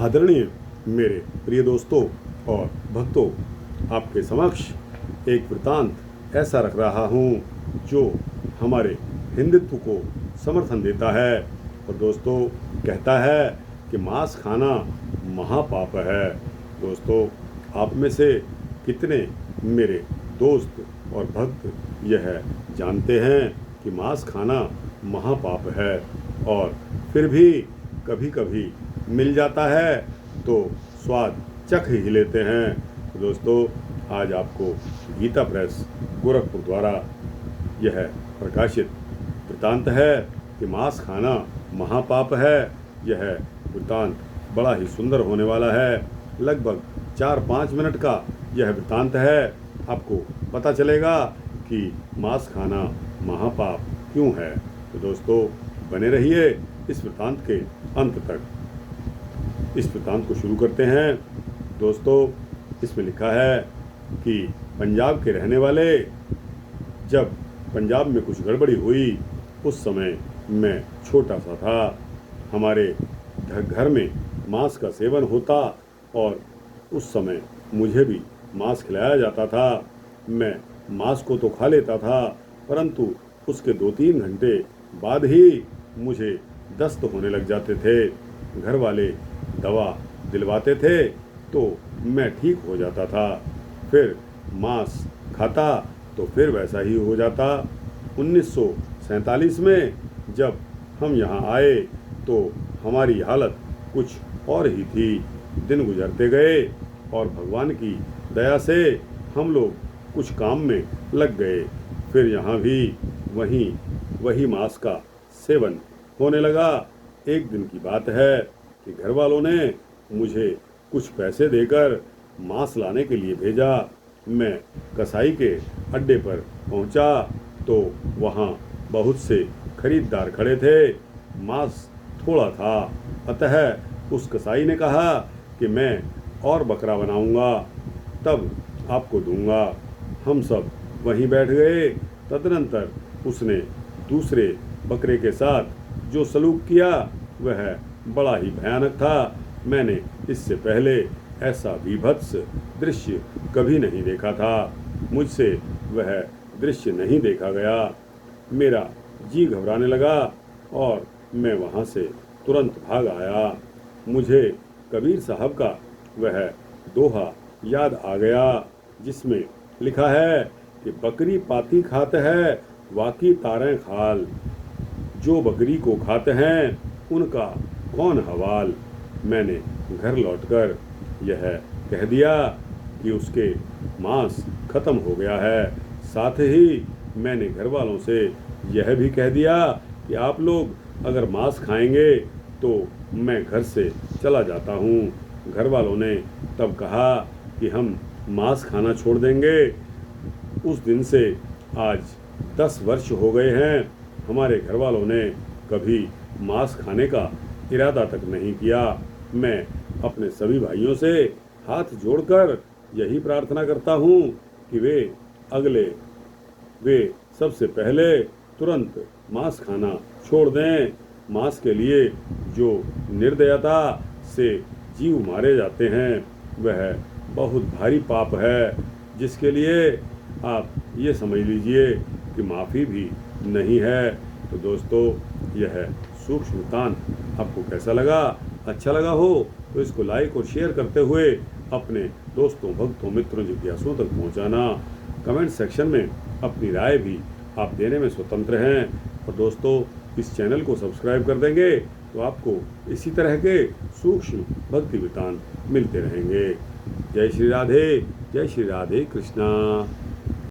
आदरणीय मेरे प्रिय दोस्तों और भक्तों, आपके समक्ष एक वृतांत ऐसा रख रहा हूँ जो हमारे हिंदुत्व को समर्थन देता है। और दोस्तों, कहता है कि मांस खाना महापाप है। दोस्तों, आप में से कितने मेरे दोस्त और भक्त यह जानते हैं कि मांस खाना महापाप है, और फिर भी कभी कभी मिल जाता है तो स्वाद चख ही लेते हैं। तो दोस्तों, आज आपको गीता प्रेस गोरखपुर द्वारा यह प्रकाशित वृतांत है कि मांस खाना महापाप है। यह वृतांत बड़ा ही सुंदर होने वाला है। लगभग 4-5 मिनट का यह वृतांत है। आपको पता चलेगा कि मांस खाना महापाप क्यों है। तो दोस्तों, बने रहिए इस वृतांत के अंत तक। इस वृतांत को शुरू करते हैं। दोस्तों, इसमें लिखा है कि पंजाब के रहने वाले, जब पंजाब में कुछ गड़बड़ी हुई उस समय मैं छोटा सा था। हमारे घर में मांस का सेवन होता और उस समय मुझे भी मांस खिलाया जाता था। मैं मांस को तो खा लेता था, परंतु उसके 2-3 घंटे बाद ही मुझे दस्त होने लग जाते थे। घर वाले दवा दिलवाते थे तो मैं ठीक हो जाता था। फिर मांस खाता तो फिर वैसा ही हो जाता। 1947 में जब हम यहाँ आए तो हमारी हालत कुछ और ही थी। दिन गुजरते गए और भगवान की दया से हम लोग कुछ काम में लग गए। फिर यहाँ भी वही मांस का सेवन होने लगा। एक दिन की बात है कि घर वालों ने मुझे कुछ पैसे देकर मांस लाने के लिए भेजा। मैं कसाई के अड्डे पर पहुंचा तो वहां बहुत से खरीदार खड़े थे। मांस थोड़ा था, अतः उस कसाई ने कहा कि मैं और बकरा बनाऊंगा, तब आपको दूंगा। हम सब वहीं बैठ गए। तदनंतर उसने दूसरे बकरे के साथ जो सलूक किया वह बड़ा ही भयानक था। मैंने इससे पहले ऐसा विभत्स दृश्य कभी नहीं देखा था। मुझसे वह दृश्य नहीं देखा गया। मेरा जी घबराने लगा और मैं वहाँ से तुरंत भाग आया। मुझे कबीर साहब का वह दोहा याद आ गया जिसमें लिखा है कि बकरी पाती खाते है वाकी तारें खाल, जो बकरी को खाते हैं उनका कौन हवाल। मैंने घर लौटकर यह कह दिया कि उसके मांस खत्म हो गया है। साथ ही मैंने घर वालों से यह भी कह दिया कि आप लोग अगर मांस खाएंगे तो मैं घर से चला जाता हूँ। घर वालों ने तब कहा कि हम मांस खाना छोड़ देंगे। उस दिन से आज 10 वर्ष हो गए हैं। हमारे घर वालों ने कभी मांस खाने का इरादा तक नहीं किया। मैं अपने सभी भाइयों से हाथ जोड़कर यही प्रार्थना करता हूँ कि वे सबसे पहले तुरंत मांस खाना छोड़ दें। मांस के लिए जो निर्दयता से जीव मारे जाते हैं वह बहुत भारी पाप है, जिसके लिए आप ये समझ लीजिए कि माफ़ी भी नहीं है। तो दोस्तों, यह सूक्ष्म वृत्तांत आपको कैसा लगा? अच्छा लगा हो तो इसको लाइक और शेयर करते हुए अपने दोस्तों, भक्तों, मित्रों, जिज्ञासुओं तक पहुंचाना। कमेंट सेक्शन में अपनी राय भी आप देने में स्वतंत्र हैं। और दोस्तों, इस चैनल को सब्सक्राइब कर देंगे तो आपको इसी तरह के सूक्ष्म भक्ति वृत्तांत मिलते रहेंगे। जय श्री राधे, जय श्री राधे कृष्णा।